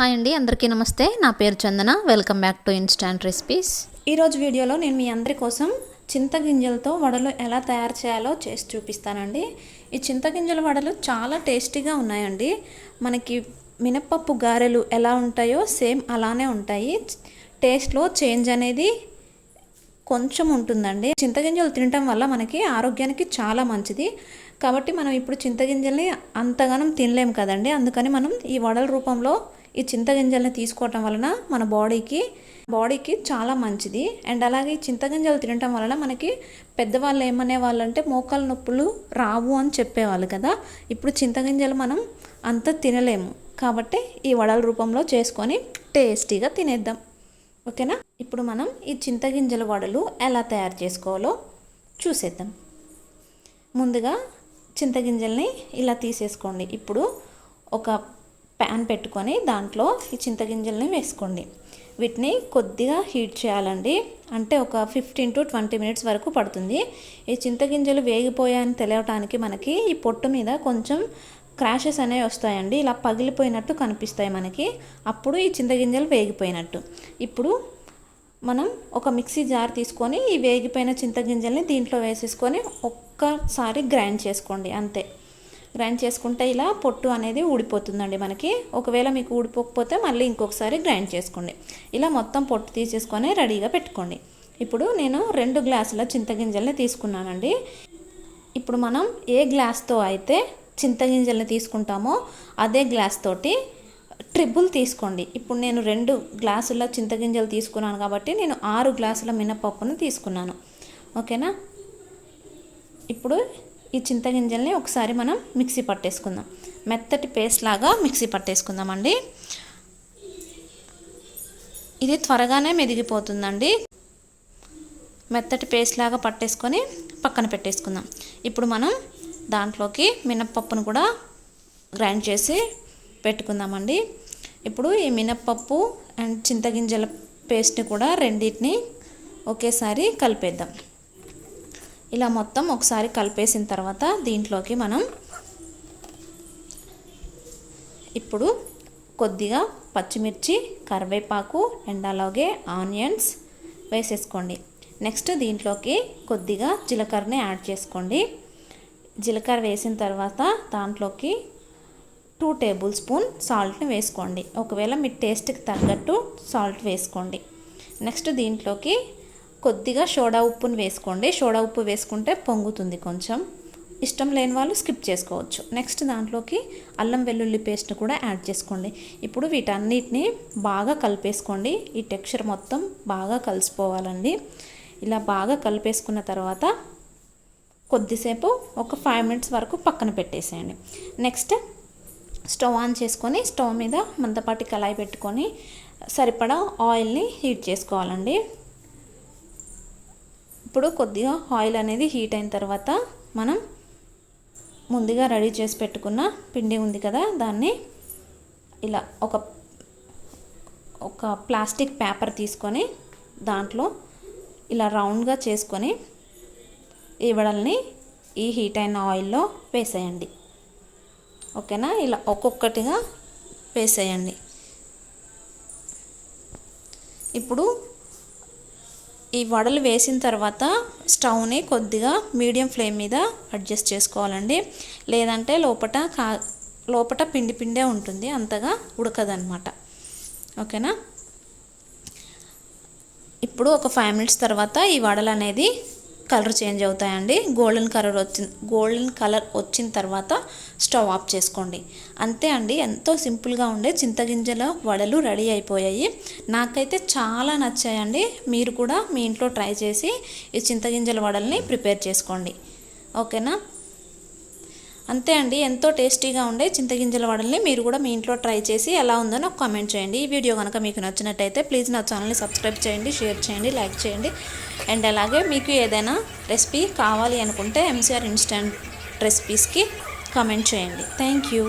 Hi అండి, అందరికీ నమస్తే. నా పేరు Chandana. Welcome back to instant recipes. ఈరోజు వీడియోలో నేను మీ అందరి కోసం చింతగింజలతో వడలు ఎలా తయారు చేయాలో చేసి చూపిస్తానండి. ఈ చింతగింజల వడలు చాలా టేస్టీగా ఉన్నాయండి. మనకి మినప్పప్పు గారెలు ఎలా ఉంటాయో సేమ్ అలానే ఉంటాయి. టేస్ట్లో చేంజ్ అనేది కొంచెం ఉంటుందండి. చింతగింజలు తినటం వల్ల మనకి ఆరోగ్యానికి చాలా మంచిది. కాబట్టి మనం ఇప్పుడు చింతగింజల్ని అంతగానం తినలేము కదండి. అందుకని మనం ఈ వడల రూపంలో ఈ చింతగింజల్ని తీసుకోవటం వలన మన బాడీకి చాలా మంచిది. అండ్ అలాగే చింతగింజలు తినటం వలన మనకి పెద్దవాళ్ళు ఏమనే వాళ్ళంటే మోకాలు నొప్పులు రావు అని చెప్పేవాళ్ళు కదా. ఇప్పుడు చింతగింజలు మనం అంత తినలేము కాబట్టి ఈ వడల రూపంలో చేసుకొని టేస్టీగా తినేద్దాం. ఓకేనా. ఇప్పుడు మనం ఈ చింతగింజల వడలు ఎలా తయారు చేసుకోవాలో చూసేద్దాం. ముందుగా చింతగింజల్ని ఇలా తీసేసుకోండి. ఇప్పుడు ఒక ప్యాన్ పెట్టుకొని దాంట్లో ఈ చింతగింజల్ని వేసుకోండి. వీటిని కొద్దిగా హీట్ చేయాలండి. అంటే ఒక 15 to 20 minutes వరకు పడుతుంది. ఈ చింతగింజలు వేగిపోయాయని తెలియటానికి మనకి ఈ పొట్టు మీద కొంచెం క్రాషెస్ అనేవి వస్తాయండి. ఇలా పగిలిపోయినట్టు కనిపిస్తాయి మనకి. అప్పుడు ఈ చింతగింజలు వేగిపోయినట్టు. ఇప్పుడు మనం ఒక మిక్సీ జార్ తీసుకొని ఈ వేగిపోయిన చింతగింజల్ని దీంట్లో వేసేసుకొని ఒక్కసారి గ్రైండ్ చేసుకోండి. అంతే. గ్రైండ్ చేసుకుంటే ఇలా పొట్టు అనేది ఊడిపోతుందండి మనకి. ఒకవేళ మీకు ఊడిపోకపోతే మళ్ళీ ఇంకొకసారి గ్రైండ్ చేసుకోండి. ఇలా మొత్తం పొట్టు తీసేసుకొని రెడీగా పెట్టుకోండి. ఇప్పుడు నేను 2 గ్లాసుల చింతగింజల్ని తీసుకున్నానండి. ఇప్పుడు మనం ఏ గ్లాస్తో అయితే చింతగింజల్ని తీసుకుంటామో అదే గ్లాస్ తోటి ట్రిపుల్ తీసుకోండి. ఇప్పుడు నేను 2 గ్లాసుల చింతగింజలు తీసుకున్నాను కాబట్టి నేను 6 గ్లాసుల మినపప్పును తీసుకున్నాను. ఓకేనా. ఇప్పుడు ఈ చింతగింజల్ని ఒకసారి మనం మిక్సీ పట్టేసుకుందాం. మెత్తటి పేస్ట్ లాగా మిక్సీ పట్టేసుకుందామండి. ఇది త్వరగానే మెదిగిపోతుందండి. మెత్తటి పేస్ట్ లాగా పట్టేసుకొని పక్కన పెట్టేసుకుందాం. ఇప్పుడు మనం దాంట్లోకి మినప్పప్పును కూడా గ్రైండ్ చేసి పెట్టుకుందామండి. ఇప్పుడు ఈ మినప్పప్పు అండ్ చింతగింజల పేస్ట్ని కూడా రెండింటిని ఒకేసారి కలిపేద్దాం. ఇలా మొత్తం ఒకసారి కలిపేసిన తర్వాత దీంట్లోకి మనం ఇప్పుడు కొద్దిగా పచ్చిమిర్చి, కరివేపాకు అండ్ అలాగే ఆనియన్స్ వేసేసుకోండి. నెక్స్ట్ దీంట్లోకి కొద్దిగా జీలకర్రని యాడ్ చేసుకోండి. జీలకర్ర వేసిన తర్వాత దాంట్లోకి 2 టేబుల్ స్పూన్ సాల్ట్ని వేసుకోండి. ఒకవేళ మీ టేస్ట్కి తగ్గట్టు సాల్ట్ వేసుకోండి. నెక్స్ట్ దీంట్లోకి కొద్దిగా సోడా ఉప్పుని వేసుకోండి. సోడా ఉప్పు వేసుకుంటే పొంగుతుంది. కొంచెం ఇష్టం లేని వాళ్ళు స్కిప్ చేసుకోవచ్చు. నెక్స్ట్ దాంట్లోకి అల్లం వెల్లుల్లి పేస్ట్ కూడా యాడ్ చేసుకోండి. ఇప్పుడు వీటన్నిటిని బాగా కలిపేసుకోండి. ఈ టెక్స్చర్ మొత్తం బాగా కలిసిపోవాలండి. ఇలా బాగా కలిపేసుకున్న తర్వాత కొద్దిసేపు ఒక 5 minutes వరకు పక్కన పెట్టేసేయండి. నెక్స్ట్ స్టవ్ ఆన్ చేసుకొని స్టవ్ మీద మందపాటి కళాయి పెట్టుకొని సరిపడా ఆయిల్ని హీట్ చేసుకోవాలండి. ఇప్పుడు కొద్దిగా ఆయిల్ అనేది హీట్ అయిన తర్వాత మనం ముందుగా రెడీ చేసి పెట్టుకున్న పిండి ఉంది కదా, దాన్ని ఇలా ఒక ప్లాస్టిక్ పేపర్ తీసుకొని దాంట్లో ఇలా రౌండ్గా చేసుకొని ఈ వడల్ని ఈ హీట్ అయిన ఆయిల్లో వేసేయండి. ఓకేనా. ఇలా ఒక్కొక్కటిగా వేసేయండి. ఇప్పుడు ఈ వడలు వేసిన తర్వాత స్టవ్ని కొద్దిగా మీడియం ఫ్లేమ్ మీద అడ్జస్ట్ చేసుకోవాలండి. లేదంటే లోపట పిండి పిండే ఉంటుంది, అంతగా ఉడకదనమాట. ఓకేనా. ఇప్పుడు ఒక 5 minutes తర్వాత ఈ వడలు అనేది కలర్ చేంజ్ అవుతాయండి. గోల్డెన్ కలర్ వచ్చిన తర్వాత స్టవ్ ఆఫ్ చేసుకోండి. అంతే అండి. ఎంతో సింపుల్గా ఉండే చింతగింజల వడలు రెడీ అయిపోయాయి. నాకైతే చాలా నచ్చాయండి. మీరు కూడా మీ ఇంట్లో ట్రై చేసి ఈ చింతగింజల వడల్ని ప్రిపేర్ చేసుకోండి. ఓకేనా. అంతే అండి. ఎంతో టేస్టీగా ఉండే చింతగింజల వడల్ని మీరు కూడా మీ ఇంట్లో ట్రై చేసి ఎలా ఉందో నాకు కామెంట్ చేయండి. ఈ వీడియో కనుక మీకు నచ్చినట్టయితే ప్లీజ్ నా ఛానల్ని సబ్స్క్రైబ్ చేయండి, షేర్ చేయండి, లైక్ చేయండి. అండ్ అలాగే మీకు ఏదైనా రెసిపీ కావాలి అనుకుంటే MCR ఇన్స్టెంట్ రెసిపీస్కి కామెంట్ చేయండి. Thank you.